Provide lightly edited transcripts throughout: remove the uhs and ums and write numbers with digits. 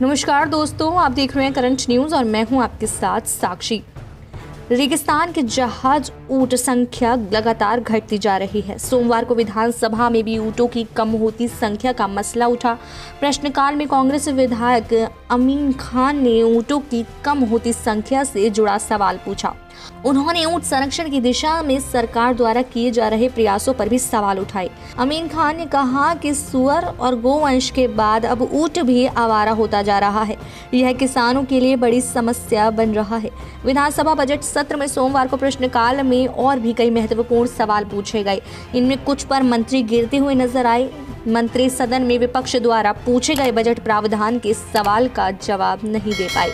नमस्कार दोस्तों, आप देख रहे हैं करंट न्यूज और मैं हूं आपके साथ साक्षी। रेगिस्तान के जहाज ऊंट संख्या लगातार घटती जा रही है। सोमवार को विधानसभा में भी ऊंटों की कम होती संख्या का मसला उठा। प्रश्नकाल में कांग्रेस विधायक अमीन खान ने ऊंटों की कम होती संख्या से जुड़ा सवाल पूछा। उन्होंने ऊंट संरक्षण की दिशा में सरकार द्वारा किए जा रहे प्रयासों पर भी सवाल उठाए। अमीन खान ने कहा कि सुअर और गोवंश के बाद अब ऊंट भी आवारा होता जा रहा है। यह किसानों के लिए बड़ी समस्या बन रहा है। विधानसभा बजट सत्र में सोमवार को प्रश्नकाल में और भी कई महत्वपूर्ण सवाल पूछे गए। इनमें कुछ पर मंत्री गिरते हुए नजर आए। मंत्री सदन में विपक्ष द्वारा पूछे गए बजट प्रावधान के सवाल का जवाब नहीं दे पाए।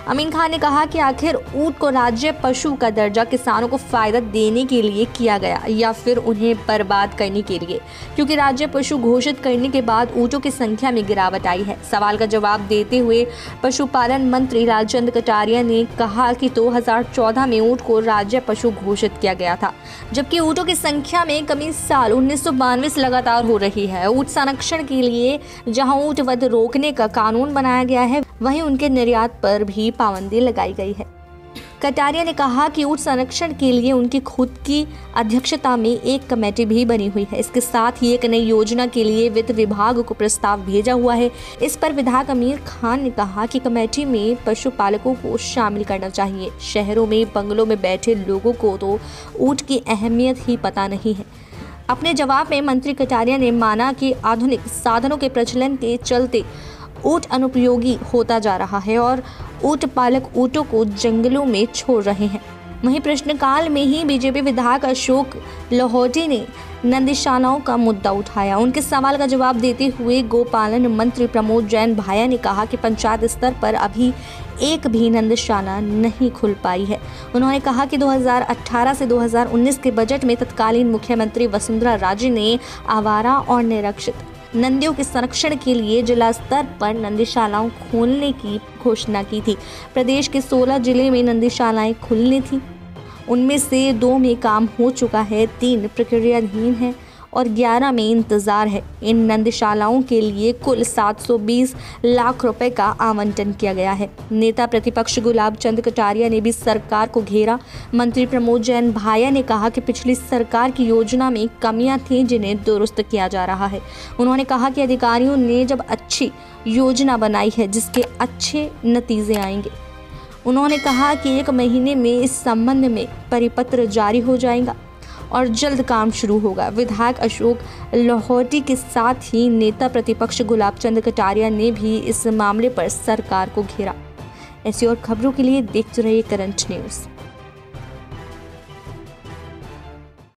अमीन खान ने कहा कि आखिर ऊंट को राज्य पशु का दर्जा किसानों को फायदा देने के लिए किया गया या फिर उन्हें बर्बाद करने के लिए, क्योंकि राज्य पशु घोषित करने के बाद ऊंटों की संख्या में गिरावट आई है। सवाल का जवाब देते हुए पशुपालन मंत्री लालचंद कटारिया ने कहा कि 2014 में ऊंट को राज्य पशु घोषित किया गया था, जबकि ऊंटों की संख्या में कमी साल 1992 से लगातार हो रही है। ऊंट संरक्षण के लिए जहां ऊंट वध रोकने का कानून बनाया गया है, वहीं उनके निर्यात पर भी पाबंदी लगाई गई है। कटारिया ने कहा कि ऊंट संरक्षण के लिए उनकी खुद की अध्यक्षता में एक कमेटी भी बनी हुई है। इसके साथ ही एक नई योजना के लिए वित्त विभाग को प्रस्ताव भेजा हुआ है। इस पर विधायक अमीर खान ने कहा कि कमेटी में पशुपालकों को शामिल करना चाहिए। शहरों में बंगलों में बैठे लोगों को तो ऊंट की अहमियत ही पता नहीं है। अपने जवाब में मंत्री कटारिया ने माना कि आधुनिक साधनों के प्रचलन के चलते ऊंट अनुपयोगी होता जा रहा है और ऊंट पालक ऊंटों को जंगलों में छोड़ रहे हैं। वहीं प्रश्नकाल में ही बीजेपी विधायक अशोक लाहोटी ने नंदीशालाओं का मुद्दा उठाया। उनके सवाल का जवाब देते हुए गोपालन मंत्री प्रमोद जैन भाया ने कहा कि पंचायत स्तर पर अभी एक भी नंदशाला नहीं खुल पाई है। उन्होंने कहा कि 2018 से 2019 के बजट में तत्कालीन मुख्यमंत्री वसुंधरा राजे ने आवारा और निरक्षित नंदियों के संरक्षण के लिए जिला स्तर पर नंदीशालाओं खोलने की घोषणा की थी। प्रदेश के 16 जिले में नंदीशालाएं खुलनी थी। उनमें से 2 में काम हो चुका है, 3 प्रक्रियाधीन है और 11 में इंतजार है। इन नंदीशालाओं के लिए कुल 720 लाख रुपए का आवंटन किया गया है। नेता प्रतिपक्ष गुलाब चंद कटारिया ने भी सरकार को घेरा। मंत्री प्रमोद जैन भाया ने कहा कि पिछली सरकार की योजना में कमियां थीं, जिन्हें दुरुस्त किया जा रहा है। उन्होंने कहा कि अधिकारियों ने जब अच्छी योजना बनाई है, जिसके अच्छे नतीजे आएंगे। उन्होंने कहा कि 1 महीने में इस संबंध में परिपत्र जारी हो जाएगा और जल्द काम शुरू होगा। विधायक अशोक लाहोटी के साथ ही नेता प्रतिपक्ष गुलाब चंद कटारिया ने भी इस मामले पर सरकार को घेरा। ऐसी और खबरों के लिए देखते रहिए करंट न्यूज़।